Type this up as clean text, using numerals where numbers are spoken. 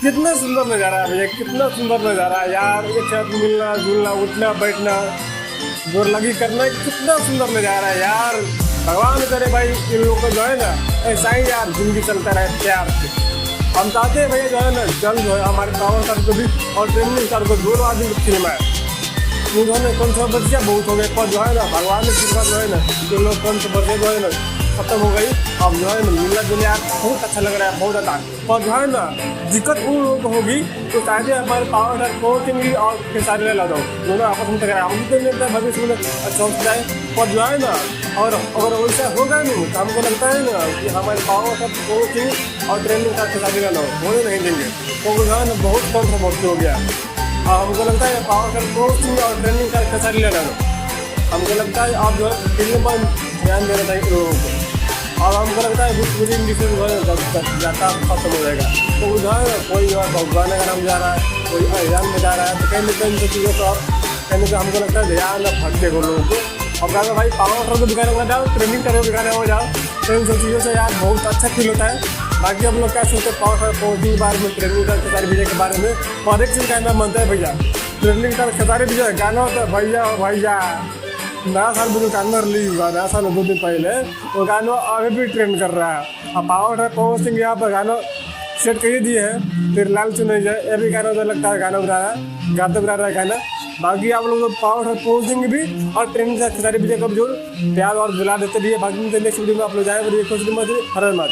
कितना सुंदर नज़ारा है भैया, कितना सुंदर नज़ारा है यार। एक साथ मिलना जुलना, उठना बैठना, जोर लगी करना, कितना सुंदर नज़ारा है यार। भगवान करे भाई इन लोगों को जो है ना ऐसा ही यार जिंदगी चलता रहे प्यार से। हम चाहते हैं भैया जो है ना जल्द जो है हमारे पावर स्टार को भी और ट्रेंडिंग स्टार को दोनों आदमी फिल्म है। उन्होंने कंट्रोवर्सियाँ बहुत हो गए, पर जो है ना भगवान ने कृपा जो है ना जो लोग कंट्रोवर्सिया जो है ना खत्म हो गई। अब जो है ना मिलना जुलना यार बहुत अच्छा लग रहा है, बहुत अच्छा। और जो है ना दिक्कत उन लोगों को होगी तो चाहते हमारे पावर स्टार पहुँचेंगी और खेसारी ला दो दोनों आपस में टकराए। हम तो नहीं भविष्य में अच्छा हो जाए, पर जो है ना और अगर वैसा होगा नहीं तो हमको लगता है ना कि हमारे पावर स्टार पहुँचेंगे और ट्रेंडिंग स्टार खेसारी ला दो होने नहीं देंगे, तो जो है ना बहुत कंट्रोवर्सी हो गया। और हमको लगता है पावर स्टार पहुँचेंगे और ट्रेंडिंग स्टार खेसारी ला दो। हमको लगता है आप जो है फिल्म पर ध्यान देना चाहिए लोगों को। और हमको लगता है भोजपुरी इंडस्ट्री जो है जाता खत्म हो जाएगा। तो उधर कोई भगवान का नाम जा रहा है, कोई अभियान में जा रहा है, तो कहीं ना कहीं चीज़ों पर कहीं ना हमको लगता है ध्यान भटके को लोगों को। और अगर भाई पावर स्टार को दिखाने हो जाओ, ट्रेनिंग करे दिखाने हो जाओ, तो इन सब चीज़ों से यार बहुत अच्छा फील होता है। बाकी हम लोग क्या सोचते हैं पावर स्टार पहुँचने के बारे में, ट्रेनिंग स्टार खेसारी विजय के बारे में। और एक चीज़ कहना मानता है भैया, ट्रेनिंग स्टार खेसारी विजय गाना होता है भैया भैया नया साल में जो गाना रिलीज हुआ, नया साल 2 दिन पहले, वो गाना अभी भी ट्रेंड कर रहा है। अब पावर स्टार पवन सिंह यहाँ पर गाना सेट कर ही दिए हैं, फिर लाल चुने जाए ये भी गाना उधर लगता है, गाना बजा रहा है, गाते बजा रहा है गाना। बाकी आप लोग पावर स्टार पवन सिंह भी और ट्रेंड खेसारी विजय का जो प्यार और दिला देते भी है। बाकी नेक्स्ट वीडियो में आप लोग जाए, कुछ मत हर मत।